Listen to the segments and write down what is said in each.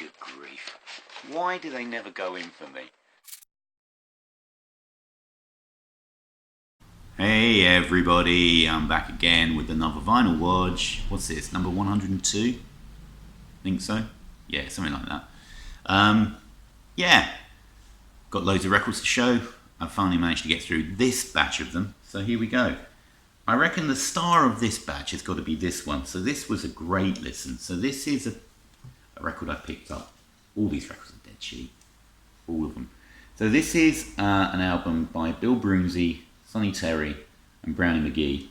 Good grief. Why do they never go in for me? Hey everybody, I'm back again with another vinyl Wodge. What's this, number 102? Think so? Yeah, something like that. Yeah, got loads of records to show. I finally managed to get through this batch of them, so here we go. I reckon the star of this batch has got to be this one. So this was a great listen. So this is a record I picked up. All these records are dead cheap, all of them. So this is an album by Bill Broomsey, Sonny Terry and Brownie McGee.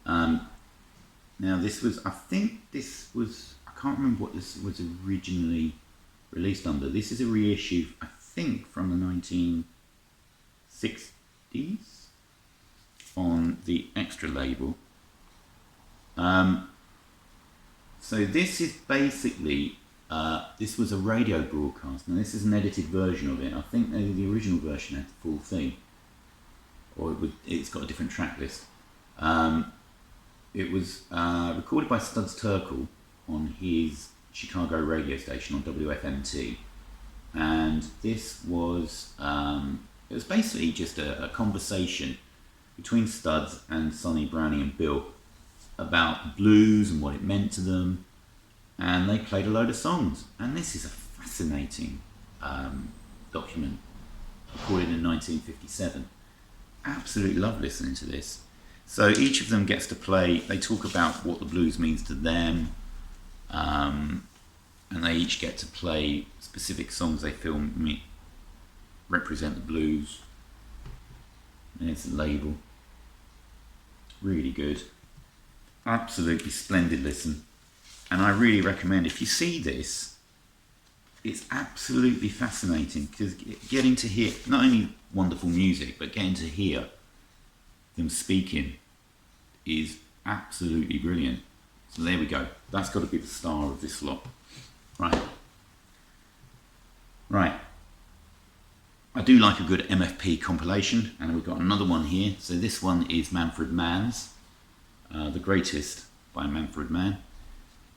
Now this was, I can't remember what this was originally released under. This is a reissue, I think, from the 1960s on the Extra label. So this is basically, this was a radio broadcast. Now this is an edited version of it. I think the original version had the full thing. Or it's got a different track list. It was recorded by Studs Terkel on his Chicago radio station on WFMT, and this was it was basically just a conversation between Studs and Sonny, Brownie and Bill about the blues and what it meant to them, and they played a load of songs. And this is a fascinating document recorded in 1957. Absolutely love listening to this. So each of them gets to play, they talk about what the blues means to them, and they each get to play specific songs they feel represent the blues. There's the label. Really good. Absolutely splendid listen. And I really recommend, if you see this, it's absolutely fascinating, because getting to hear not only wonderful music, but getting to hear them speaking is absolutely brilliant. So there we go. That's got to be the star of this lot. Right. I do like a good MFP compilation, and we've got another one here. So this one is Manfred Mann's, The Greatest by Manfred Mann.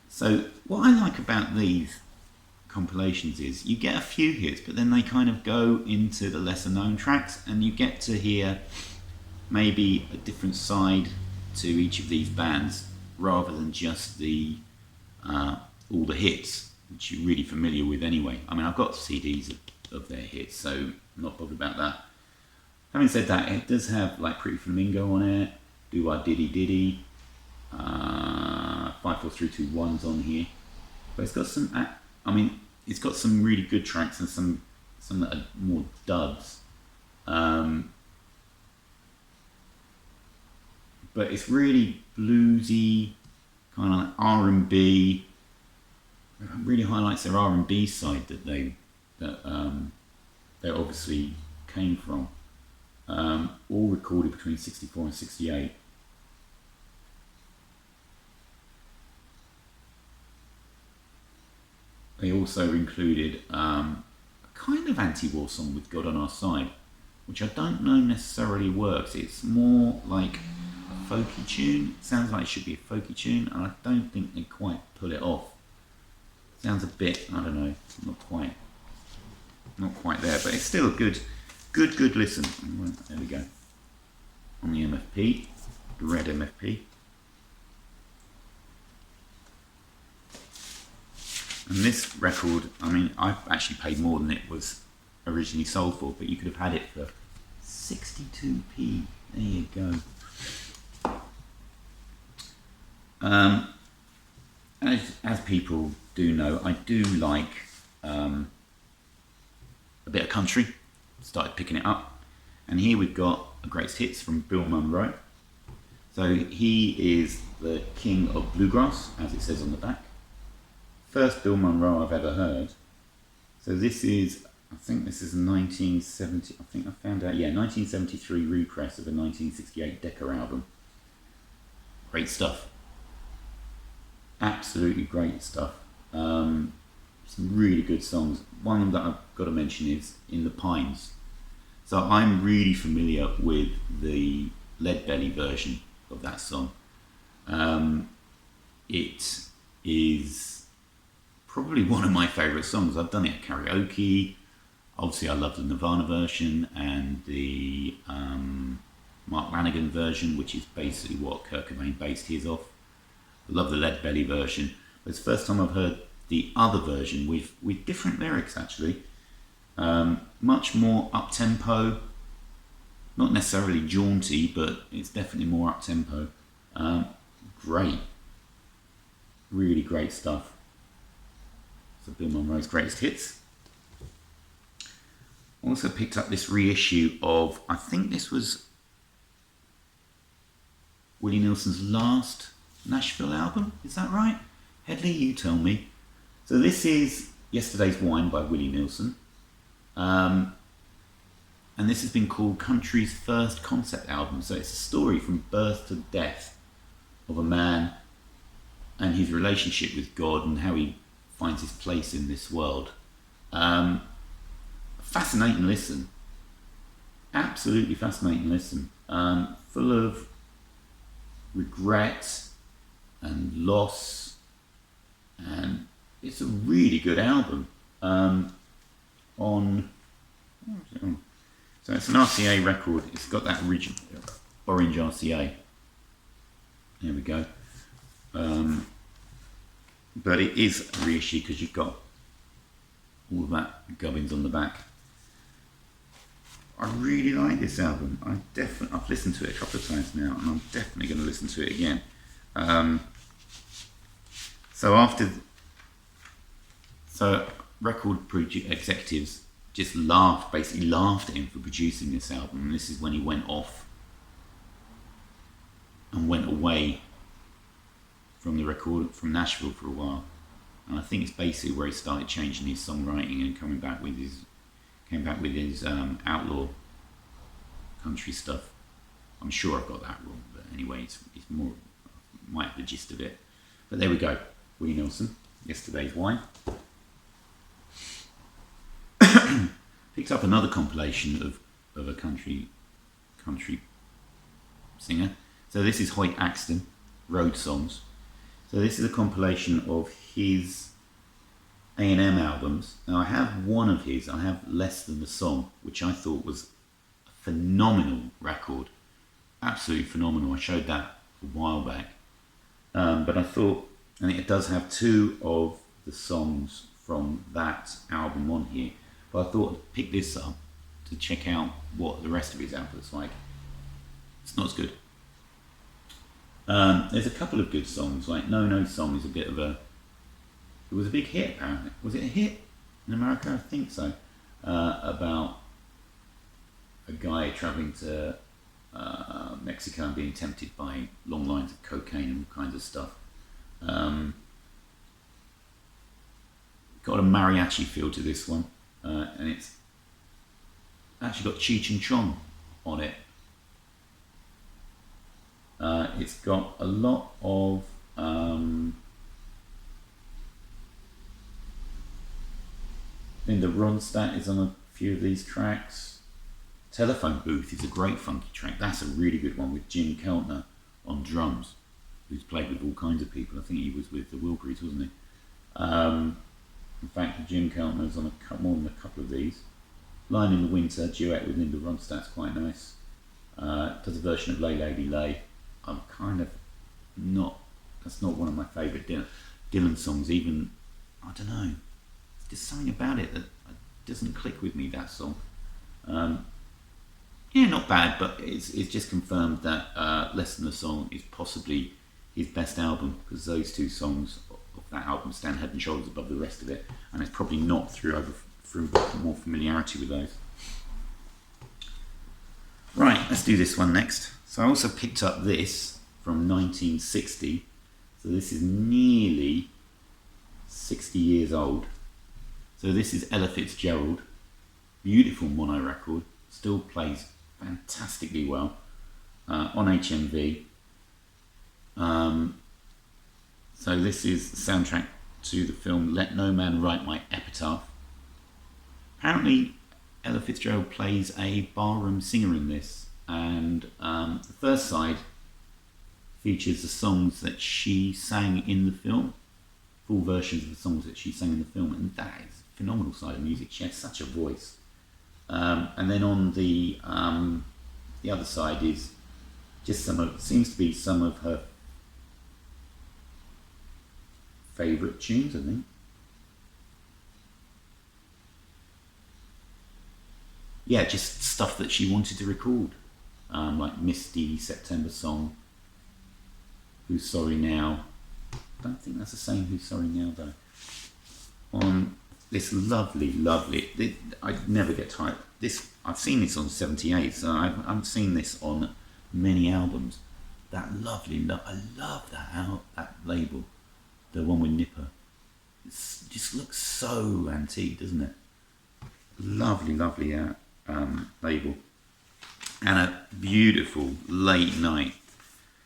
So what I like about these compilations is you get a few hits, but then they kind of go into the lesser known tracks, and you get to hear maybe a different side to each of these bands rather than just the all the hits, which you're really familiar with anyway. I mean, I've got CDs of their hits, so I'm not bothered about that. Having said that, it does have like Pretty Flamingo on it, Do I Diddy Diddy, 54321's on here, but it's got some, it's got some really good tracks and some that are more duds. But it's really bluesy, kind of like R&B. It really highlights their R&B side that they obviously came from. All recorded between 64 and 68. They also included a kind of anti-war song with God on Our Side, which I don't know necessarily works. It's more like a folky tune. It sounds like it should be a folky tune, and I don't think they quite pull it off. Sounds a bit, I don't know, not quite there, but it's still a good listen. There we go. On the MFP, the red MFP. And this record, I mean, I've actually paid more than it was originally sold for, but you could have had it for 62p. There you go. As people do know, I do like a bit of country. Started picking it up, and here we've got a greatest hits from Bill Monroe. So he is the king of bluegrass, as it says on the back. First Bill Monroe I've ever heard. So this is, I think this is a 1970, I think I found out, yeah, 1973 repress of a 1968 Decca album. Great stuff. Absolutely great stuff. Some really good songs. One of them that I've got to mention is In the Pines. So I'm really familiar with the Lead Belly version of that song. It is probably one of my favourite songs. I've done it at karaoke. Obviously, I love the Nirvana version and the Mark Lanegan version, which is basically what Kurt Cobain based his off. I love the Lead Belly version. But it's the first time I've heard the other version with different lyrics, actually. Much more up-tempo. Not necessarily jaunty, but it's definitely more up-tempo. Great. Really great stuff. So Bill Monroe's Greatest Hits. Also picked up this reissue of, I think this was Willie Nelson's last Nashville album. Is that right? Headley, you tell me. So this is Yesterday's Wine by Willie Nelson. And this has been called Country's first concept album. So it's a story from birth to death of a man and his relationship with God and how he finds his place in this world. Fascinating listen. Absolutely fascinating listen. Full of regret and loss. And it's a really good album. So it's an RCA record. It's got that original orange RCA. There we go. But it is a reissue because you've got all of that gubbins on the back. I really like this album. I've listened to it a couple of times now, and I'm definitely going to listen to it again. So record executives just basically laughed at him for producing this album, and this is when he went off and went away from from Nashville for a while. And I think it's basically where he started changing his songwriting and came back with his outlaw country stuff. I'm sure I've got that wrong, but anyway, it's more might have the gist of it. But there we go, Willie Nelson, Yesterday's Wine. Picked up another compilation of a country singer. So this is Hoyt Axton, Road Songs. So this is a compilation of his A&M albums. Now I have one of his, I have Less Than the Song, which I thought was a phenomenal record. Absolutely phenomenal. I showed that a while back. But I thought, and it does have two of the songs from that album on here, but I thought I'd pick this up to check out what the rest of his output's like. It's not as good. There's a couple of good songs, like No No Song is it was a big hit apparently. Was it a hit in America? I think so. About a guy travelling to Mexico and being tempted by long lines of cocaine and all kinds of stuff. Got a mariachi feel to this one, and it's actually got Cheech and Chong on it. It's got a lot of Linda Ronstadt is on a few of these tracks. Telephone Booth is a great funky track. That's a really good one with Jim Keltner on drums, who's played with all kinds of people. I think he was with the Wilburys, wasn't he? In fact, Jim Keltner's on more than a couple of these. Line in the Winter, duet with Linda Ronstadt's quite nice. Does a version of Lay Lady Lay. I'm kind of that's not one of my favourite Dylan songs, even, I don't know, there's just something about it that doesn't click with me, that song. Yeah, not bad, but it's just confirmed that Less Than a Song is possibly his best album, because those two songs of that album stand head and shoulders above the rest of it, and it's probably not through more familiarity with those. Right, let's do this one next. So I also picked up this from 1960. So this is nearly 60 years old. So this is Ella Fitzgerald. Beautiful mono record. Still plays fantastically well on HMV. So this is the soundtrack to the film Let No Man Write My Epitaph. Apparently Ella Fitzgerald plays a barroom singer in this, and the first side features the songs that she sang in the film, full versions of the songs that she sang in the film, and that is a phenomenal side of music. She has such a voice. And then on the other side is just seems to be some of her favourite tunes, I think. Yeah, just stuff that she wanted to record, like Misty, September Song, Who's Sorry Now. I don't think that's the same Who's Sorry Now though. On this lovely, I never get tired. I've seen this on 78, so I've seen this on many albums. That lovely, I love that label, the one with Nipper. It just looks so antique, doesn't it? Lovely label, and a beautiful late night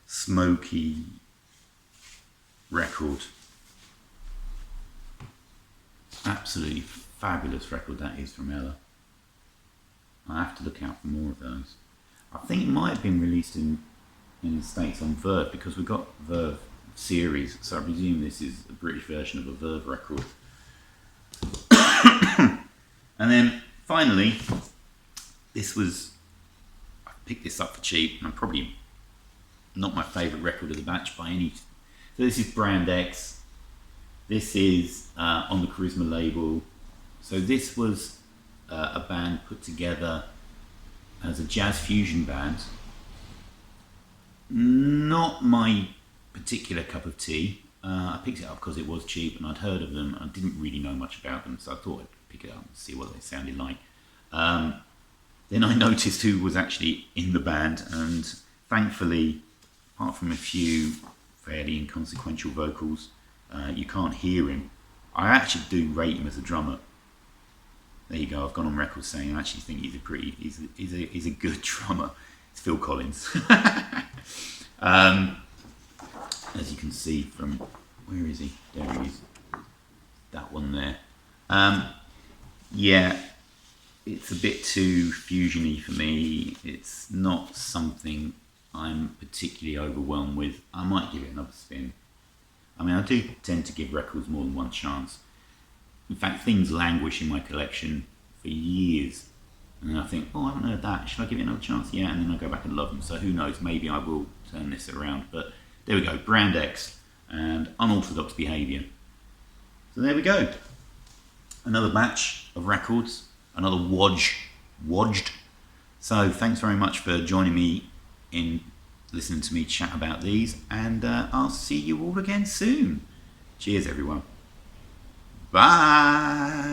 smoky record. Absolutely fabulous record that is from Ella. I have to look out for more of those. I think it might have been released in the States on Verve, because we've got Verve series, so I presume this is a British version of a Verve record. And then finally, I picked this up for cheap, and probably not my favourite record of the batch by any. So this is Brand X. This is on the Charisma label. So this was a band put together as a jazz fusion band. Not my particular cup of tea. I picked it up because it was cheap and I'd heard of them. I didn't really know much about them, so I thought I'd pick it up and see what they sounded like. Then I noticed who was actually in the band, and thankfully, apart from a few fairly inconsequential vocals, you can't hear him. I actually do rate him as a drummer. There you go. I've gone on record saying I actually think he's a good drummer. It's Phil Collins. As you can see from, where is he? There he is. That one there. Yeah, it's a bit too fusiony for me. It's not something I'm particularly overwhelmed with. I might give it another spin. I mean, I do tend to give records more than one chance. In fact, things languish in my collection for years. And then I think, I haven't heard that. Should I give it another chance? Yeah, and then I go back and love them. So who knows, maybe I will turn this around. But there we go, Brand X and Unorthodox Behaviour. So there we go. Another batch of records, another Wodged. So thanks very much for joining me in listening to me chat about these, and I'll see you all again soon. Cheers, everyone. Bye.